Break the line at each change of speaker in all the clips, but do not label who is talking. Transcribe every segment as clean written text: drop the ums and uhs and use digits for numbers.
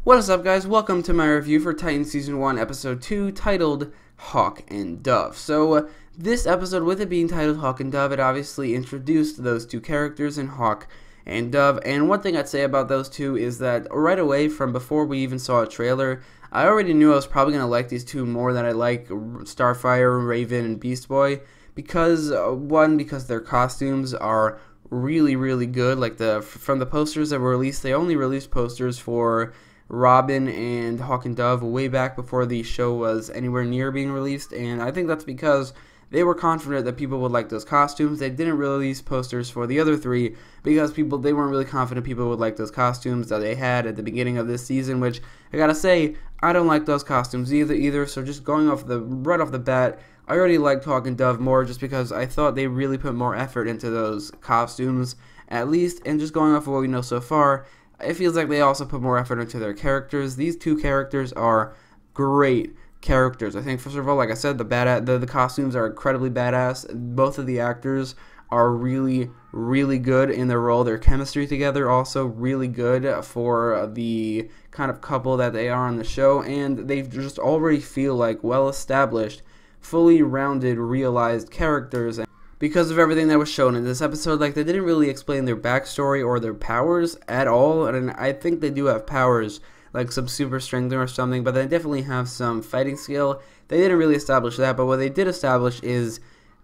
What is up, guys? Welcome to my review for Titans Season 1, Episode 2, titled Hawk and Dove. This episode, with it being titled Hawk and Dove, it obviously introduced those two characters in Hawk and Dove, and one thing I'd say about those two is that right away, from before we even saw a trailer, I already knew I was probably going to like these two more than I like Starfire, Raven, and Beast Boy, because, one, because their costumes are really good. Like, from the posters that were released, they only released posters for Robin and Hawk and Dove way back before the show was anywhere near being released, and I think that's because they were confident that people would like those costumes. They didn't release posters for the other three because they weren't really confident people would like those costumes that they had at the beginning of this season, which I gotta say, I don't like those costumes either. So just going right off the bat, I already liked Hawk and Dove more just because I thought they really put more effort into those costumes, at least, and just going off of what we know so far, it feels like they also put more effort into their characters. These two characters are great characters. I think, first of all, like I said, the costumes are incredibly badass. Both of the actors are really good in their role. Their chemistry together also really good for the kind of couple that they are on the show, and they just already feel like well-established, fully rounded, realized characters. Because of everything that was shown in this episode, like, they didn't really explain their backstory or their powers at all, and I think they do have powers, like some super strength or something, but they definitely have some fighting skill. They didn't really establish that, but what they did establish is,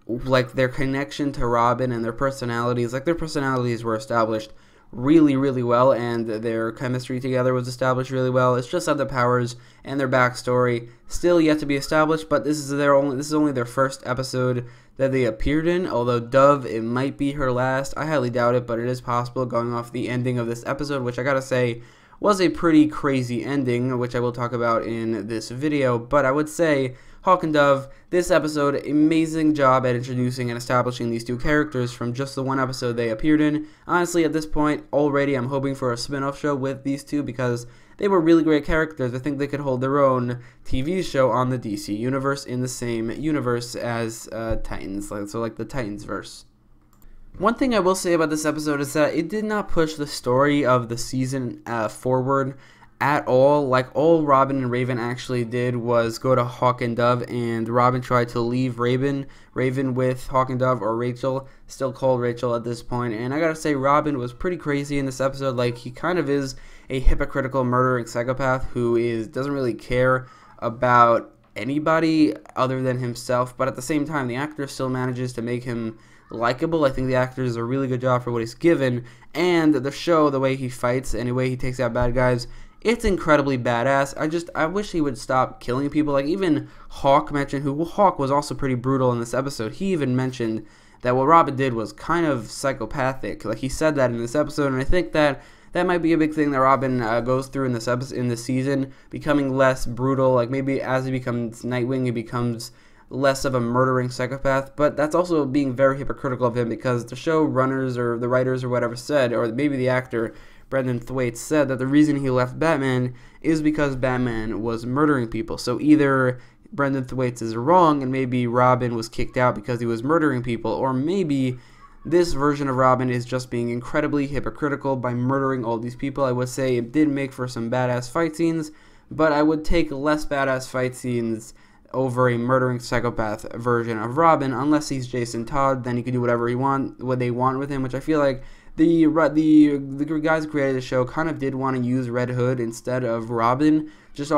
like, their connection to Robin and their personalities. Like, their personalities were established really well, and their chemistry together was established really well. It's just that the powers and their backstory still yet to be established, but this is only their first episode that they appeared in, although Dove, it might be her last. I highly doubt it, but it is possible going off the ending of this episode, which I gotta say was a pretty crazy ending, which I will talk about in this video. But I would say Hawk and Dove, this episode, amazing job at introducing and establishing these two characters from just the one episode they appeared in. Honestly, at this point, already I'm hoping for a spin-off show with these two because they were really great characters. I think they could hold their own TV show on the DC Universe in the same universe as Titans, so like the Titans-verse. One thing I will say about this episode is that it did not push the story of the season forward at all. Like, all Robin and Raven actually did was go to Hawk and Dove, and Robin tried to leave Raven with Hawk and Dove, or Rachel, still called Rachel at this point. And I gotta say, Robin was pretty crazy in this episode. Like, he kind of is a hypocritical, murdering psychopath who doesn't really care about anybody other than himself, but at the same time, the actor still manages to make him likable. I think the actor does a really good job for what he's given, and the show, the way he fights and the way he takes out bad guys, it's incredibly badass. I wish he would stop killing people. Like, even Hawk mentioned, Hawk was also pretty brutal in this episode. He even mentioned that what Robin did was kind of psychopathic. Like, he said that in this episode, and I think that might be a big thing that Robin goes through in this season, becoming less brutal. Like, maybe as he becomes Nightwing, he becomes less of a murdering psychopath, but that's also being very hypocritical of him because the show runners or the writers or whatever said, or maybe the actor Brendan Thwaites said, that the reason he left Batman is because Batman was murdering people. So either Brendan Thwaites is wrong and maybe Robin was kicked out because he was murdering people, or maybe this version of Robin is just being incredibly hypocritical by murdering all these people. I would say it did make for some badass fight scenes, but I would take less badass fight scenes over a murdering psychopath version of Robin. Unless he's Jason Todd, then he can do whatever they want with him, which I feel like the guys who created the show kind of did want to use Red Hood instead of Robin, just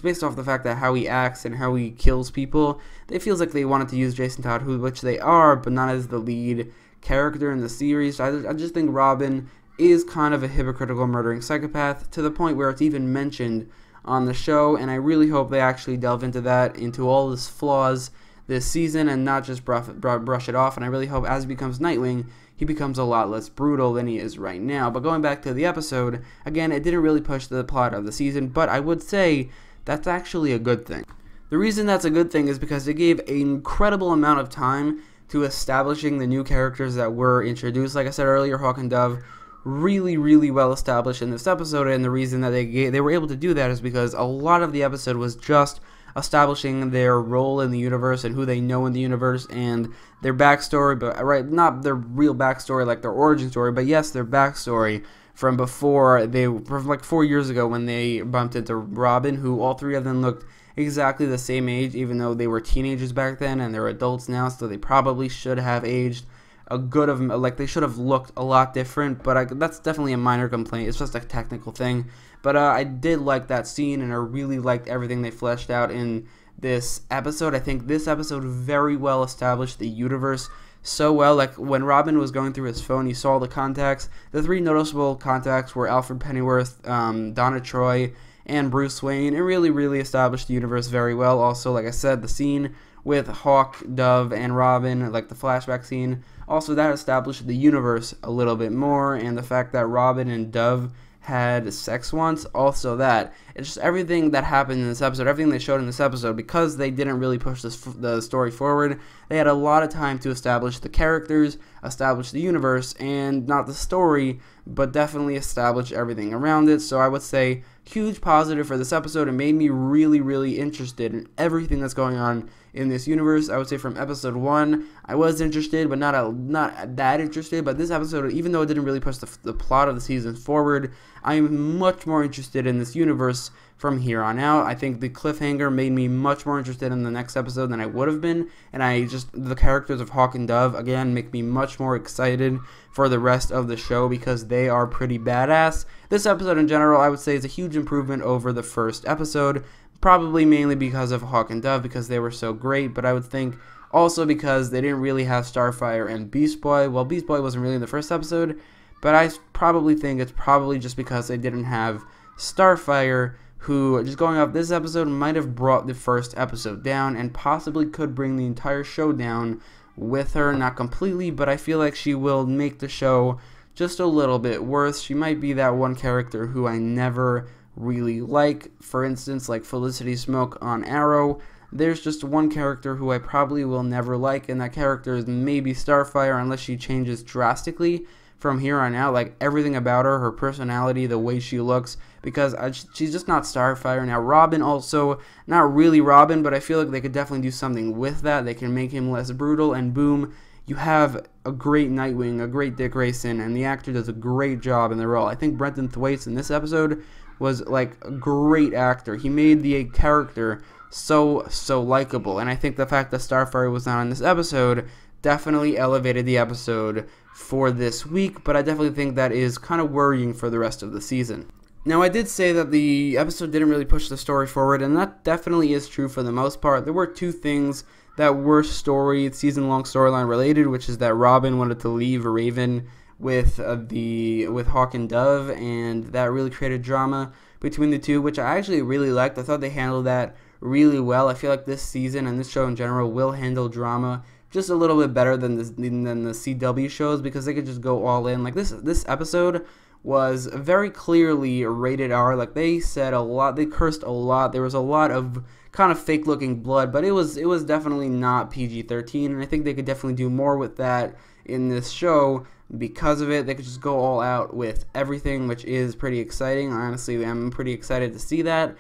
based off the fact that how he acts and how he kills people. It feels like they wanted to use Jason Todd, which they are, but not as the lead character in the series. I just think Robin is kind of a hypocritical murdering psychopath, to the point where it's even mentioned on the show, and I really hope they actually delve into that, into all his flaws this season, and not just brush it off. And I really hope as he becomes Nightwing, he becomes a lot less brutal than he is right now. But going back to the episode, again, it didn't really push the plot of the season, but I would say that's actually a good thing. The reason that's a good thing is because it gave an incredible amount of time to establishing the new characters that were introduced. Like I said earlier, Hawk and Dove, really well established in this episode, and the reason that they were able to do that is because a lot of the episode was just establishing their role in the universe and who they know in the universe and their backstory, but not their real backstory like their origin story, but yes, their backstory from like 4 years ago when they bumped into Robin, who all three of them looked exactly the same age, even though they were teenagers back then and they're adults now, so they probably should have aged a good of, like, they should have looked a lot different, but that's definitely a minor complaint. It's just a technical thing. But I did like that scene, and I really liked everything they fleshed out in this episode. I think this episode very well established the universe so well. Like, when Robin was going through his phone, he saw the contacts. The three noticeable contacts were Alfred Pennyworth, Donna Troy, and Bruce Wayne. It really, really established the universe very well. Also, like I said, the scene with Hawk, Dove, and Robin, like the flashback scene, also that established the universe a little bit more, and the fact that Robin and Dove had sex once, also that. It's just everything that happened in this episode, everything they showed in this episode, because they didn't really push the story forward, they had a lot of time to establish the characters, establish the universe, and not the story, but definitely establish everything around it. So I would say huge positive for this episode. It made me really, really interested in everything that's going on in this universe. I would say from episode 1, I was interested, but not that interested. But this episode, even though it didn't really push the plot of the season forward, I am much more interested in this universe from here on out. I think the cliffhanger made me much more interested in the next episode than I would have been, and the characters of Hawk and Dove, again, make me much more excited for the rest of the show because they are pretty badass. This episode in general, I would say, is a huge improvement over the first episode, probably mainly because of Hawk and Dove, because they were so great, but I would think also because they didn't really have Starfire and Beast Boy. Well, Beast Boy wasn't really in the first episode, but I probably think it's probably just because they didn't have Starfire, who, just going off this episode, might have brought the first episode down and possibly could bring the entire show down with her. Not completely, but I feel like she will make the show just a little bit worse. She might be that one character who I never really like. For instance, like Felicity Smoke on Arrow. There's just one character who I probably will never like, and that character is maybe Starfire, unless she changes drastically from here on out. Like, everything about her, her personality, the way she looks, because she's just not Starfire. Now, Robin also, not really Robin, but I feel like they could definitely do something with that. They can make him less brutal, and boom, you have a great Nightwing, a great Dick Grayson, and the actor does a great job in the role. I think Brenton Thwaites in this episode was, like, a great actor. He made the character so likable, and I think the fact that Starfire was not in this episode definitely elevated the episode for this week, but I definitely think that is kind of worrying for the rest of the season. Now, I did say that the episode didn't really push the story forward, and that definitely is true for the most part. There were two things that were season-long storyline related, which is that Robin wanted to leave Raven with Hawk and Dove, and that really created drama between the two, which I actually really liked. I thought they handled that really well. I feel like this season and this show in general will handle drama just a little bit better than the CW shows, because they could just go all in. Like, this episode was very clearly rated R. Like, they said a lot, they cursed a lot. There was a lot of kind of fake looking blood, but it was definitely not PG-13, and I think they could definitely do more with that in this show. Because of it, they could just go all out with everything, which is pretty exciting. Honestly, I'm pretty excited to see that.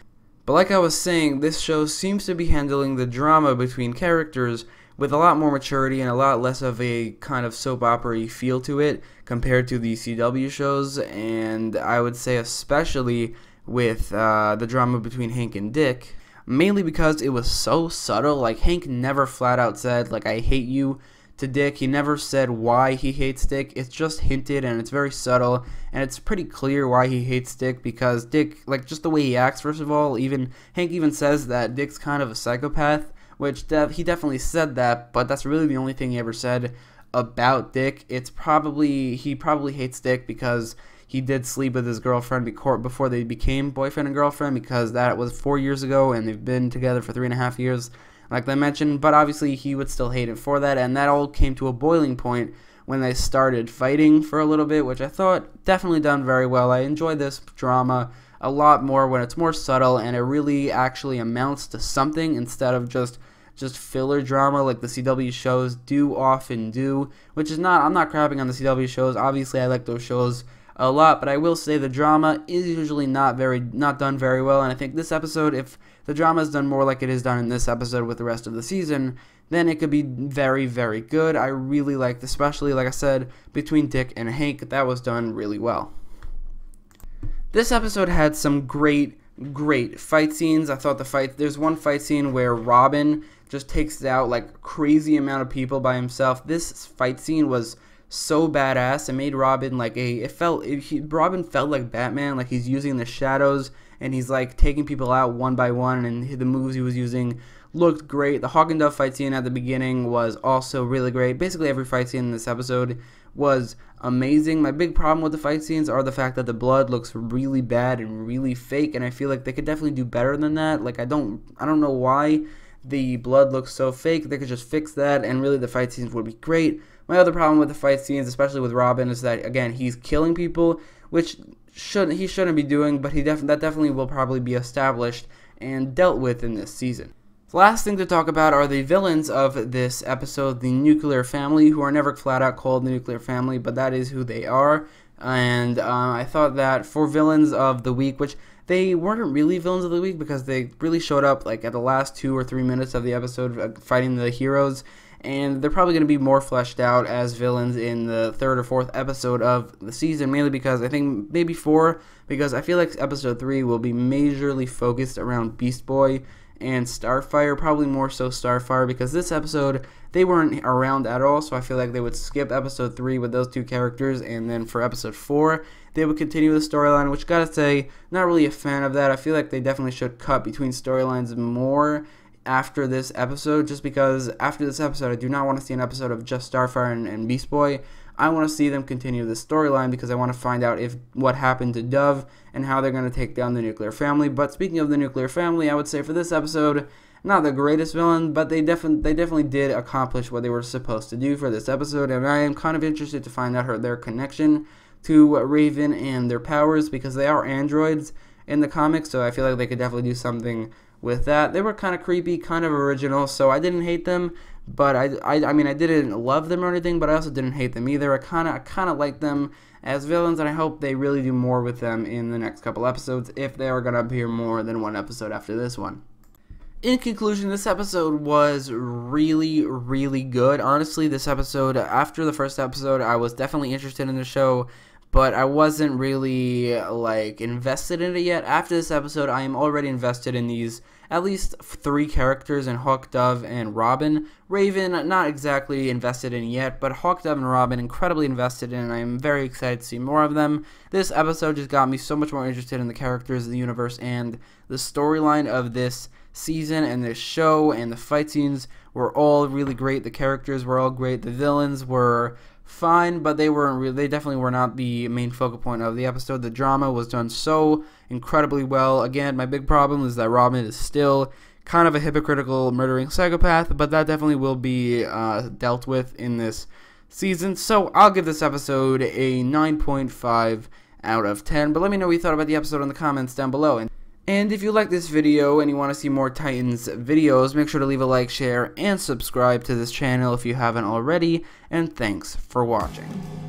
But like I was saying, this show seems to be handling the drama between characters with a lot more maturity and a lot less of a kind of soap opera-y feel to it compared to the CW shows, and I would say especially with the drama between Hank and Dick, mainly because it was so subtle. Like, Hank never flat out said, like, I hate you to Dick. He never said why he hates Dick. It's just hinted, and it's very subtle, and it's pretty clear why he hates Dick, because Dick, like, just the way he acts, first of all, Hank even says that Dick's kind of a psychopath, which he definitely said that, but that's really the only thing he ever said about Dick. He probably hates Dick because he did sleep with his girlfriend before they became boyfriend and girlfriend, because that was 4 years ago, and they've been together for 3.5 years, like I mentioned. But obviously he would still hate him for that, and that all came to a boiling point when they started fighting for a little bit, which I thought definitely done very well. I enjoyed this drama a lot more when it's more subtle and it really actually amounts to something instead of just filler drama like the CW shows do often do, which is not, I'm not crapping on the CW shows. Obviously I like those shows a lot, but I will say the drama is usually not done very well, and I think this episode, if the drama is done more like it is done in this episode with the rest of the season, then it could be very, very good. I really liked, especially, like I said, between Dick and Hank, that was done really well. This episode had some great fight scenes. I thought there's one fight scene where Robin just takes out like a crazy amount of people by himself. This fight scene was so badass. It made Robin like Robin felt like Batman, like he's using the shadows and he's like taking people out one by one, and the moves he was using looked great. The Hawk and Dove fight scene at the beginning was also really great. Basically every fight scene in this episode was amazing. My big problem with the fight scenes are the fact that the blood looks really bad and really fake, and I feel like they could definitely do better than that. Like I don't know why the blood looks so fake. They could just fix that, and really the fight scenes would be great. My other problem with the fight scenes, especially with Robin, is that again he's killing people, which he shouldn't be doing, but that definitely will probably be established and dealt with in this season. The last thing to talk about are the villains of this episode, the Nuclear Family, who are never flat out called the Nuclear Family, but that is who they are. And I thought that for villains of the week, which they weren't really villains of the week because they really showed up like at the last 2 or 3 minutes of the episode fighting the heroes, and they're probably going to be more fleshed out as villains in the 3rd or 4th episode of the season, mainly because I think maybe 4, because I feel like episode 3 will be majorly focused around Beast Boy and Starfire, probably more so Starfire, because this episode they weren't around at all, so I feel like they would skip episode 3 with those 2 characters, and then for episode 4 they would continue the storyline, which gotta say, not really a fan of that. I feel like they definitely should cut between storylines more after this episode, just because after this episode I do not want to see an episode of just Starfire and Beast Boy. I want to see them continue the storyline because I want to find out what happened to Dove and how they're going to take down the Nuclear Family. But speaking of the Nuclear Family, I would say for this episode, not the greatest villain, but they definitely did accomplish what they were supposed to do for this episode, and I am kind of interested to find out their connection to Raven and their powers, because they are androids in the comics, so I feel like they could definitely do something with that. They were kind of creepy, kind of original, so I didn't hate them, but I mean I didn't love them or anything, but I also didn't hate them either. I kind of like them as villains, and I hope they really do more with them in the next couple episodes, if they are going to appear more than one episode after this one. In conclusion, this episode was really good. Honestly, this episode, after the first episode, I was definitely interested in the show, but I wasn't really like invested in it yet. After this episode, I am already invested in these at least 3 characters in Hawk, Dove, and Robin. Raven, not exactly invested in yet, but Hawk, Dove, and Robin, incredibly invested in, and I am very excited to see more of them. This episode just got me so much more interested in the characters of the universe, and the storyline of this season and this show, and the fight scenes were all really great. The characters were all great. The villains were fine, but they definitely were not the main focal point of the episode. The drama was done so incredibly well. Again, my big problem is that Robin is still kind of a hypocritical murdering psychopath, but that definitely will be dealt with in this season. So I'll give this episode a 9.5 out of 10, but let me know what you thought about the episode in the comments down below. And if you like this video and you want to see more Titans videos, make sure to leave a like, share, and subscribe to this channel if you haven't already, and thanks for watching.